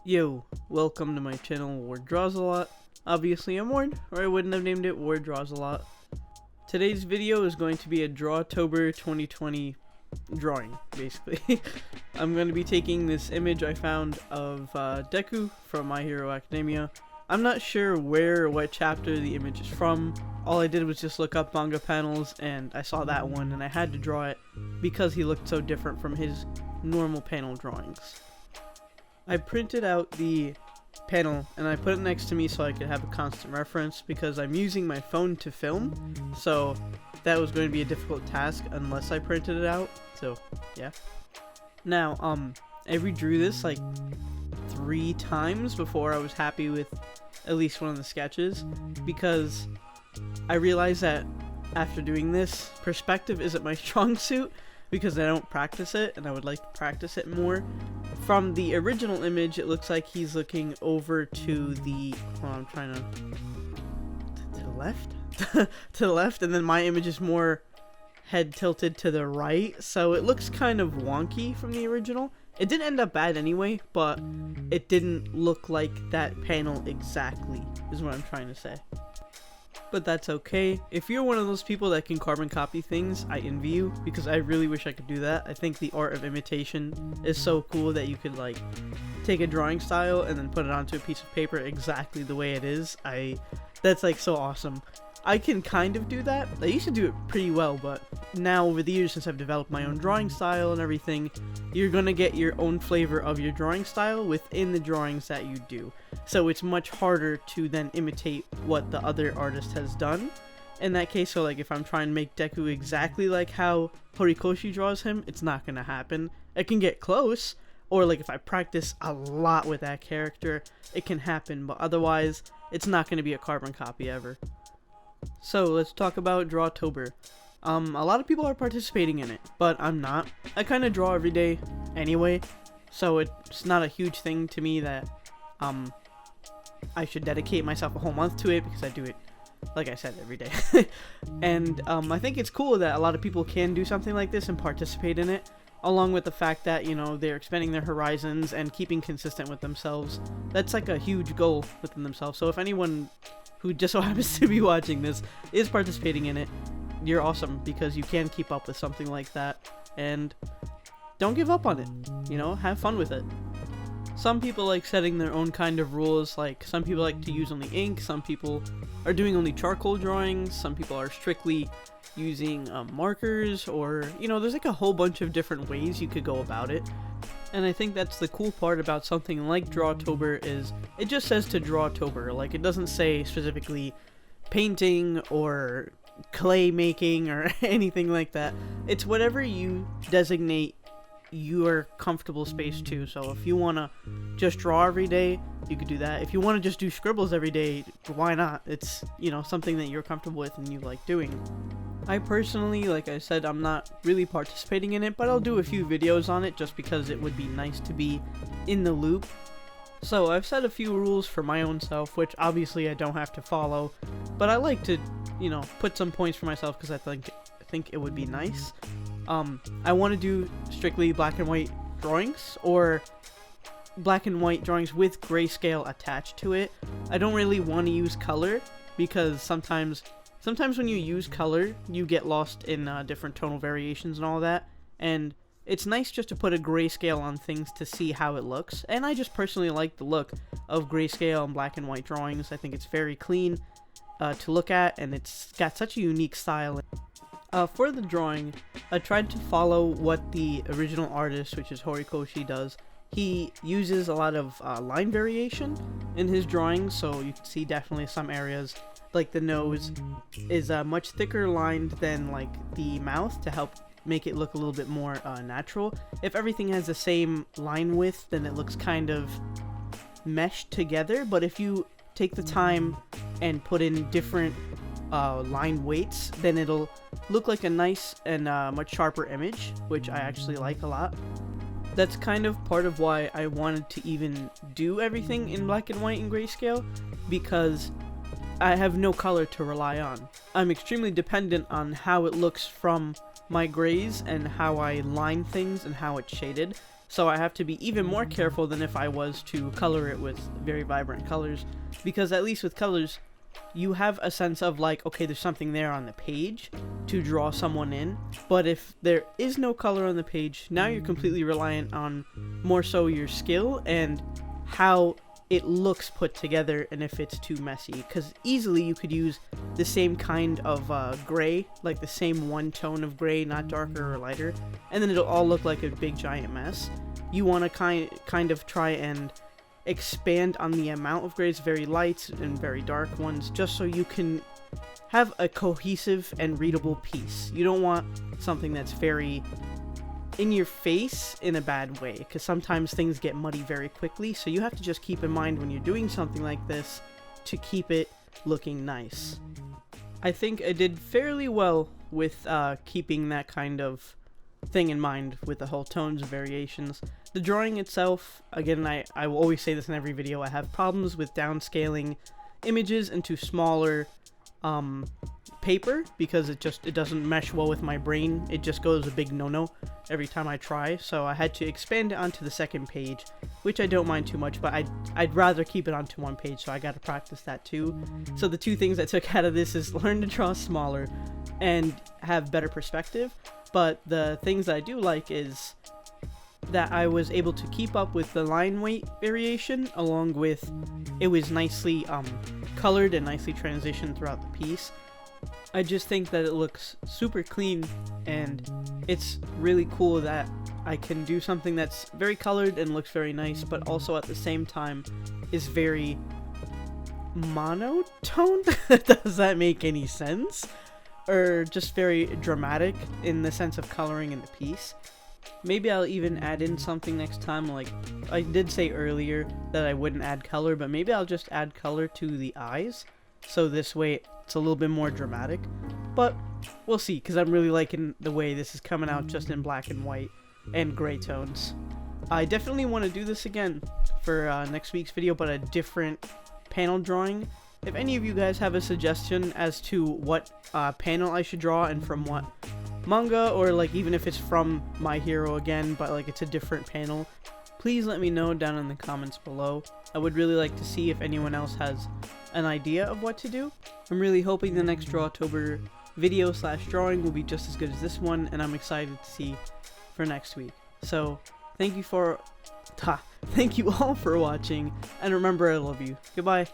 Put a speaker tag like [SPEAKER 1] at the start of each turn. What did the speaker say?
[SPEAKER 1] Yo, welcome to my channel, Wardrawsalot. Obviously I'm Ward, or I wouldn't have named it Wardrawsalot. Today's video is going to be a Drawtober 2020 drawing, basically. I'm going to be taking this image I found of Deku from My Hero Academia. I'm not sure where or what chapter the image is from. All I did was just look up manga panels and I saw that one and I had to draw it because he looked so different from his normal panel drawings. I printed out the panel and I put it next to me so I could have a constant reference because I'm using my phone to film, so that was going to be a difficult task unless I printed it out, so yeah. Now, I redrew this like 3 times before I was happy with at least one of the sketches because I realized that after doing this, perspective isn't my strong suit because I don't practice it and I would like to practice it more. From the original image, it looks like he's looking over to the, well, I'm trying to the left? to the left, and then my image is more head tilted to the right, so it looks kind of wonky from the original. It didn't end up bad anyway, but it didn't look like that panel exactly, is what I'm trying to say. But that's okay. If you're one of those people that can carbon copy things, I envy you, because I really wish I could do that. I think the art of imitation is so cool that you could like take a drawing style and then put it onto a piece of paper exactly the way it is. That's like so awesome. I can kind of do that. I used to do it pretty well, but now over the years since I've developed my own drawing style and everything, you're gonna get your own flavor of your drawing style within the drawings that you do. So it's much harder to then imitate what the other artist has done. In that case, so like if I'm trying to make Deku exactly like how Horikoshi draws him, it's not gonna happen. It can get close, or like if I practice a lot with that character, it can happen, but otherwise, it's not gonna be a carbon copy ever. So let's talk about Drawtober. A lot of people are participating in it, but I'm not. I kind of draw every day anyway, so it's not a huge thing to me that I should dedicate myself a whole month to it because I do it, like I said, every day. And I think it's cool that a lot of people can do something like this and participate in it, along with the fact that, you know, they're expanding their horizons and keeping consistent with themselves. That's like a huge goal within themselves. So if anyone who just so happens to be watching this is participating in it, you're awesome because you can keep up with something like that, and don't give up on it, you know, have fun with it. Some people like setting their own kind of rules, like some people like to use only ink, some people are doing only charcoal drawings, some people are strictly using markers, or, you know, there's like a whole bunch of different ways you could go about it. And I think that's the cool part about something like Drawtober is it just says to Drawtober, like it doesn't say specifically painting or clay making or anything like that. It's whatever you designate your comfortable space to. So if you want to just draw every day, you could do that. If you want to just do scribbles every day, why not? It's, you know, something that you're comfortable with and you like doing. I personally, like I said, I'm not really participating in it, but I'll do a few videos on it just because it would be nice to be in the loop. So I've set a few rules for my own self, which obviously I don't have to follow, but I like to, you know, put some points for myself because I think it would be nice. I want to do strictly black and white drawings, or black and white drawings with grayscale attached to it. I don't really want to use color because sometimes when you use color, you get lost in different tonal variations and all that, and it's nice just to put a grayscale on things to see how it looks, and I just personally like the look of grayscale and black and white drawings. I think it's very clean to look at, and it's got such a unique style. For the drawing, I tried to follow what the original artist, which is Horikoshi, does. He uses a lot of line variation in his drawings, so you can see definitely some areas, like the nose is much thicker lined than like the mouth to help make it look a little bit more natural. If everything has the same line width, then it looks kind of meshed together, but if you take the time and put in different line weights, then it'll look like a nice and much sharper image, which I actually like a lot. That's kind of part of why I wanted to even do everything in black and white and grayscale, because I have no color to rely on. I'm extremely dependent on how it looks from my grays and how I line things and how it's shaded. So I have to be even more careful than if I was to color it with very vibrant colors, because at least with colors, you have a sense of like, okay, there's something there on the page to draw someone in. But if there is no color on the page, now you're completely reliant on more so your skill and how it looks put together, and if it's too messy, because easily you could use the same kind of gray, like the same one tone of gray, not darker or lighter, and then it'll all look like a big giant mess. You want to kind of try and expand on the amount of grays, very light and very dark ones, just so you can have a cohesive and readable piece. You don't want something that's very in your face in a bad way, because sometimes things get muddy very quickly, so you have to just keep in mind when you're doing something like this to keep it looking nice. I think I did fairly well with keeping that kind of thing in mind with the whole tones and variations. The drawing itself, again, I will always say this in every video, I have problems with downscaling images into smaller paper, because it doesn't mesh well with my brain. It just goes a big no-no every time I try, so I had to expand it onto the second page, which I don't mind too much, but I'd rather keep it onto one page, so I gotta practice that too. So the two things I took out of this is learn to draw smaller and have better perspective, but the things that I do like is that I was able to keep up with the line weight variation, along with it was nicely colored and nicely transitioned throughout the piece. I just think that it looks super clean, and it's really cool that I can do something that's very colored and looks very nice, but also at the same time is very monotone. Does that make any sense? Or just very dramatic in the sense of coloring in the piece. Maybe I'll even add in something next time, like I did say earlier that I wouldn't add color, but maybe I'll just add color to the eyes, so this way it's a little bit more dramatic. But we'll see, because I'm really liking the way this is coming out just in black and white and gray tones. I definitely want to do this again for next week's video, but a different panel drawing. If any of you guys have a suggestion as to what panel I should draw and from what manga, or like even if it's from My Hero again, but like it's a different panel, please let me know down in the comments below. I would really like to see if anyone else has an idea of what to do. I'm really hoping the next Drawtober video / drawing will be just as good as this one, and I'm excited to see for next week. So thank you all for watching, and remember, I love you. Goodbye.